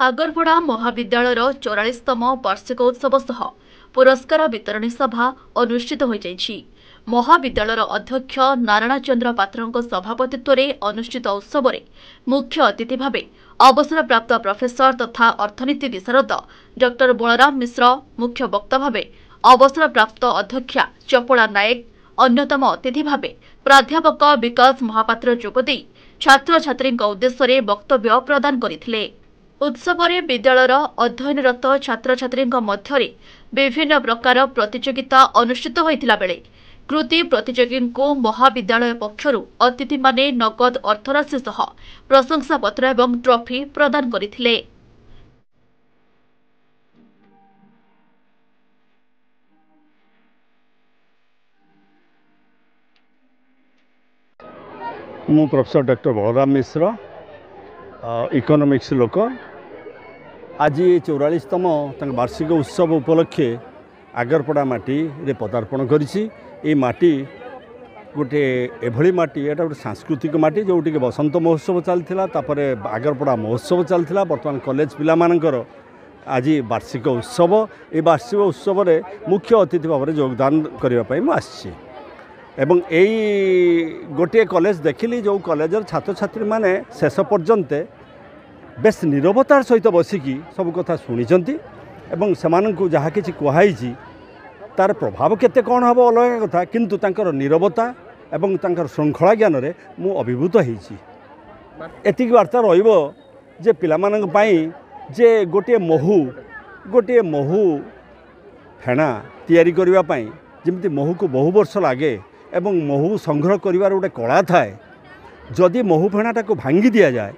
आगरपड़ा महाविद्यालय 44तम वार्षिकोत्सव सह पुरस्कार वितरणी सभा अनुष्ठित हो जाइछि। महाविद्यालय अध्यक्ष नारायण चंद्र पात्र सभापतित्व में अनुष्ठित उत्सव में मुख्य अतिथि भाव अवसरप्राप्त प्रोफेसर तथा अर्थनीति विशारद डॉक्टर बलराम मिश्र, मुख्य वक्ता भाव अवसरप्राप्त अध्यक्षा चपला नायक, अन्यतम अतिथि भाव प्राध्यापक विकास महापात्र जोगदे छात्र छात्री उद्देश्य वक्तव्य प्रदान करथिले। उत्सव में विद्यालय अध्ययनरत छात्र छात्री मध्य विभिन्न प्रकार प्रतियोगिता अनुष्ठित होता बेले कृति प्रतियोगी को महाविद्यालय पक्षर अतिथि माने नगद अर्थराशि सह प्रशंसा पत्र एवं ट्रॉफी प्रदान करथिले। मु प्रोफेसर डॉक्टर बलराम मिश्र, इकोनॉमिक्स लोक। आज 44तम वार्षिक उत्सव उपलक्षे आगरपड़ा माटी रे पदार्पण करिछि। ए माटी गोटे एभली माटी, एटा गोटे सांस्कृतिक माटी जोटी के बसंत महोत्सव चलथिला, तापरे आगरपड़ा महोत्सव चलथिला। वर्तमान कॉलेज पिला मानकर आज वार्षिक उत्सव। ए वार्षिक उत्सव रे मुख्य अतिथि भाव में योगदान करबा पई मु आछि। एवं यही गोटे कॉलेज देखिली जो कॉलेजर छात्र छात्री माने शेष पर्यंत बेस निरवतार सहित बसिकी सब कथा शुणी एवं सेमानंकु जहाँ किछि कुहाइछि तार प्रभाव केते कौन हम अलग कथा, किंतु तांकर निरवता एवं तांकर श्रृंखला ज्ञान रे मु अभिभूत होइछि। एतिक वार्ता रहिबो जे पिलामानंक पई जे गोटे महू फेणा तैयारी करबा पई जेमति महू को बहु वर्ष लागे एवं महू संग्रह करिवार गोटे कला थाए। जदि महू फेणाटा को भांगी दिया जाए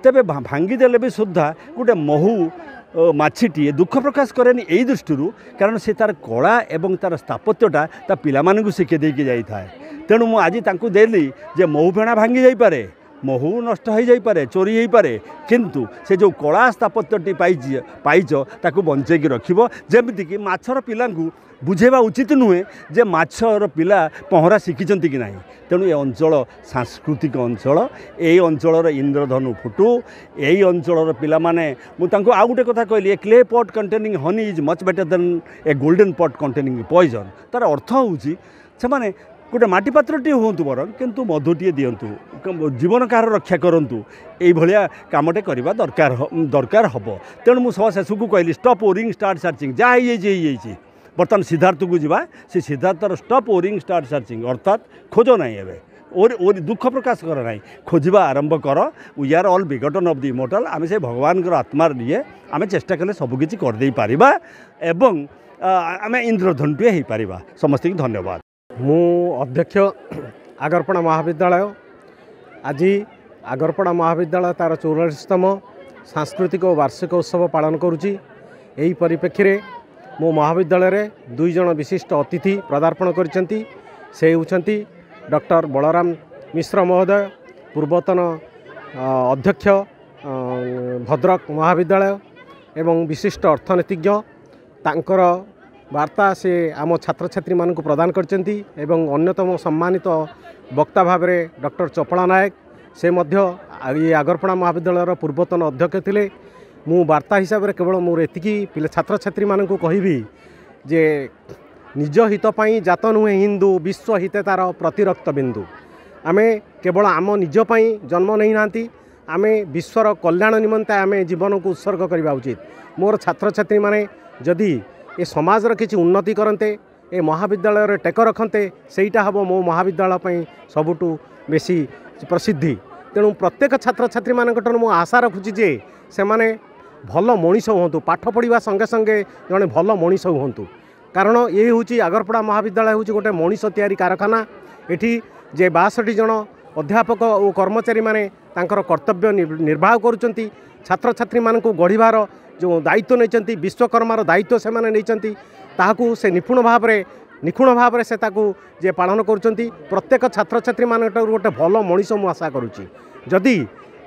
तेबे भांगी देले भी सुद्धा गोटे महू माछीटी दुख प्रकाश करेनि। एई दृष्टि कारण से तार कला एवं तार स्थापत्यटा ता पिलामानकु शिखे देके जाई थाए। तेणु मु आज तांकु देली जे महू फेणा भांगी जाई पारे, महू नष्ट हो जाई पारे, चोरी हो पारे, किंतु से जो कला स्थापत्यटी पाइच ताकू बंचेकी रखिबो। जेमिति कि माछर पिलांकु बुझेबा उचित नुहे जे माछर पिला पहरा शिखिचंती कि नाही। तेणु ये अंचल सांस्कृतिक अंचल, यही अंचल इंद्रधनु फुटू, यही अंचल पिला माने मु तांको आ गुटे कथा कहली, a clay pot containing honey is much better than a golden pot containing poison. तार अर्थ होउची से माने गोटे माटी पात्रटी हूँ बर किंतु मधुटीए दिंतु, जीवन कार रक्षा करूँ, ये कामटे करवा दरकार हम। तेणु मुझे शेष को कहली स्टॉप ओरिंग स्टार्ट सर्चिंग। जहाँ बर्तमान सिद्धार्थ को जीवा, से सिद्धार्थर स्टॉप ओरिंग स्टार्ट सर्चिंग अर्थात खोज ना और दुख प्रकाश कर ना, खोजा आरंभ कर। We are all begotten of the immortal. आम से भगवान आत्मार लिए आम चेष्टा कले सबकि करदे पारिबा एवं आम इंद्रधनुटे हो पारिबा। समस्त की धन्यवाद। मु अध्यक्ष आगरपड़ा महाविद्यालय। आज आगरपड़ा महाविद्यालय तार 44तम सांस्कृतिक वार्षिक उत्सव पालन करुच्ची। यही परिप्रेक्षी में मो महाविद्यालय रे 2 जन विशिष्ट अतिथि पदार्पण करिसेंती। से होउछंती डॉक्टर बलराम मिश्र महोदय, पूर्वतन अध्यक्ष भद्रक महाविद्यालय एवं विशिष्ट अर्थनीतिज्ञ। तांकर वार्ता से आम छात्र छात्री मानक प्रदान करचंती एवं अन्यतम सम्मानित वक्ता भाव में डॉक्टर चपला नायक, से मध्य ये आगरपड़ा महाविद्यालय पूर्वतन अध्यक्ष थिले। मु वार्ता हिसाब रे केवल मोर एतिकी छात्र छात्री मानक कहबी जे निज हित पई जात नुहे हिंदू, विश्व हिते तार प्रतिरक्त बिंदु। आमे केवल आम निज पई जन्म नहीं नांती, आमे विश्वर कल्याण निमंते आमे जीवन को उत्सर्ग करबा उचित। मोर छात्र छात्री माने जदि ए समाज किसी उन्नति करते, ए महाविद्यालय टेक रखते, सेटा हम मो महाविद्यालय पई सबुठू बेसी प्रसिद्धि। तेणु प्रत्येक छात्र छात्री मानकटन मु आशा रखुची जे से माने भल मनीष हूँ, पाठ पढ़ा संगे संगे जड़े भल मनीष हूँ। कारण ये हूँ आगरपड़ा महाविद्यालय हूँ गोटे मनीष तैयारी कारखाना। एठी जे 62 जन अध्यापक और कर्मचारी माने तांकर कर्तव्य निर्वाह करुचंती। छात्र छात्री मानकु गढ़िबार जो दायित्व नहीं, विश्वकर्मार दायित्व से माने नहीं, ताहाकू से निपुण भाव से ताकू जे पालन करुचंती। प्रत्येक छात्र छात्री मानकटू गोटे भल मनीष मु आशा करुच्ची। जदि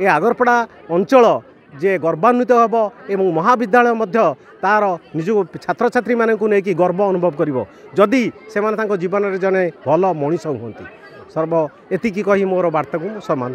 ए आगरपड़ा अंचल जे गर्वान्वित हम एवं महाविद्यालय मध्य तार निज छात्र छात्री मानक नहीं गर्व अनुभव करिवो जदि से जीवन में जने भल मनीष हूँ। सर्व एतिकी कही मोर वार्ता को समान।